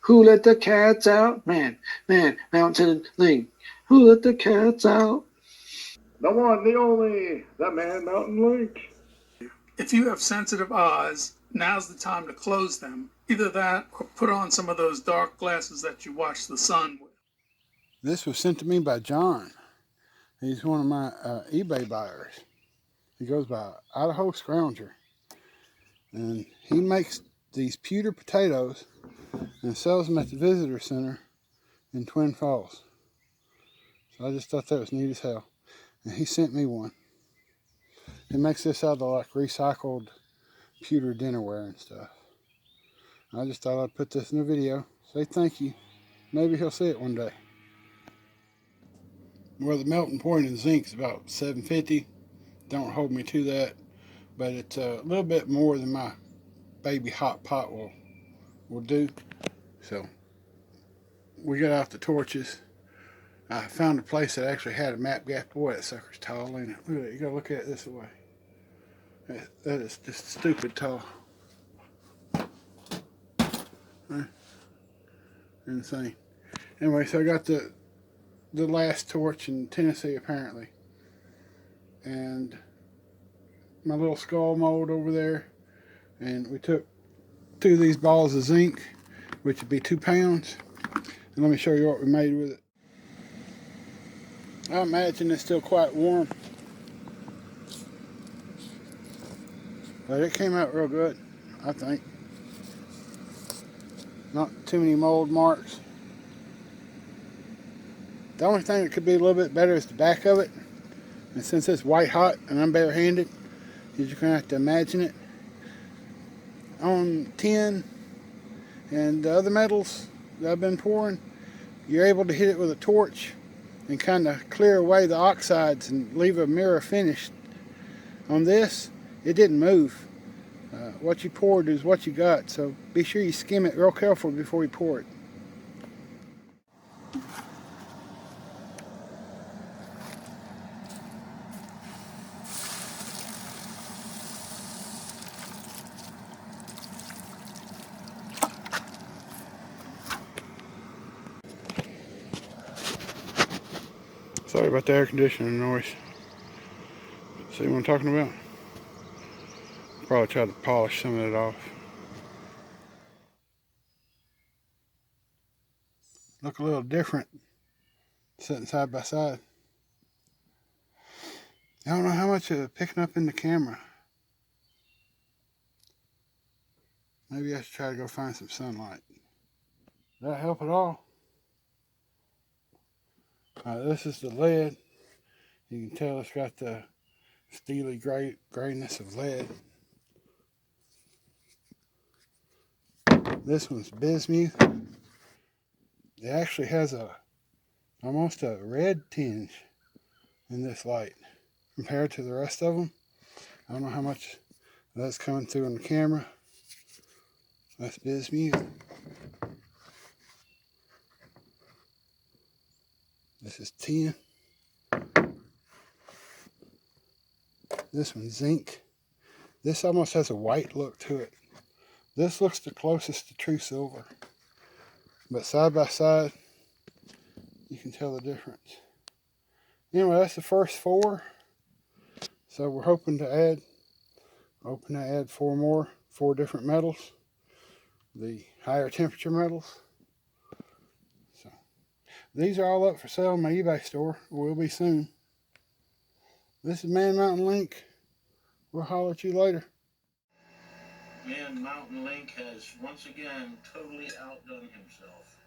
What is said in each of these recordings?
Who let the cats out? Man, mountain link. Who let the cats out? The one, the only, the Man Mountain Link. If you have sensitive eyes, now's the time to close them. Either that or put on some of those dark glasses that you watch the sun with. This was sent to me by John. He's one of my eBay buyers. He goes by Idaho Scrounger. And he makes these pewter potatoes and sells them at the visitor center in Twin Falls. So I just thought that was neat as hell. And he sent me one. He makes this out of like recycled pewter dinnerware and stuff. I just thought I'd put this in a video, say thank you. Maybe he'll see it one day. Well, the melting point in zinc is about 750. Don't hold me to that, but it's a little bit more than my baby hot pot will do. So we got out the torches. I found a place that actually had a map gap. Boy, that sucker's tall, ain't it? Look at it. You gotta look at it this way. That is just stupid tall. Insane. Anyway, so I got the last torch in Tennessee apparently, and my little skull mold over there, and we took 2 of these balls of zinc, which would be 2 pounds, and let me show you what we made with it. I imagine it's still quite warm, but it came out real good, I think. Not too many mold marks. The only thing that could be a little bit better is the back of it. And since it's white hot and I'm barehanded, you're just gonna have to imagine it. On tin and the other metals that I've been pouring, you're able to hit it with a torch and kind of clear away the oxides and leave a mirror finish. On this, it didn't move. What you poured is what you got, so be sure you skim it real careful before you pour it. Sorry about the air conditioning noise. See what I'm talking about? Probably try to polish some of it off. Look a little different sitting side by side. I don't know how much of it picking up in the camera. Maybe I should try to go find some sunlight. Did that help at all? This is the lead. You can tell it's got the steely grayness of lead. This one's bismuth. It actually has almost a red tinge in this light compared to the rest of them. I don't know how much that's coming through on the camera. That's bismuth. This is tin. This one's zinc. This almost has a white look to it. This looks the closest to true silver. But side by side, you can tell the difference. Anyway, that's the first 4. So we're hoping to add 4 more, 4 different metals. The higher temperature metals. So these are all up for sale in my eBay store. Will be soon. This is Man Mountain Link. We'll holler at you later. Man Mountain Link has once again totally outdone himself.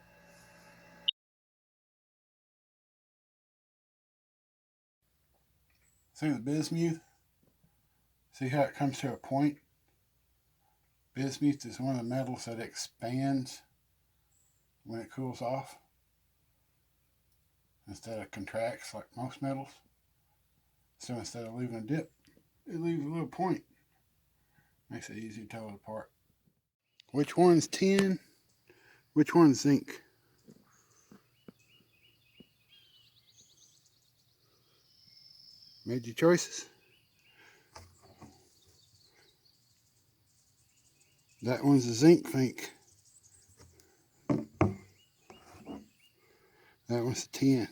See the bismuth? See how it comes to a point? Bismuth is one of the metals that expands when it cools off instead of contracts like most metals. So instead of leaving a dip, it leaves a little point. Makes it easy to tell it apart. Which one's tin? Which one's zinc? Made your choices. That one's a zinc Fink. That one's a 10.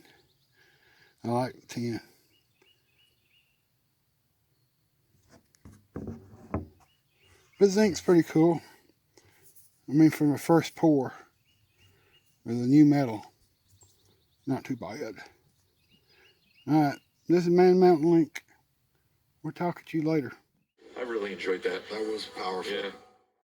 I like the 10. But Zink's pretty cool. I mean, from the first pour with a new metal, not too bad. Alright, this is Man Mountain Link. We'll talk to you later. I really enjoyed that. That was powerful. Yeah.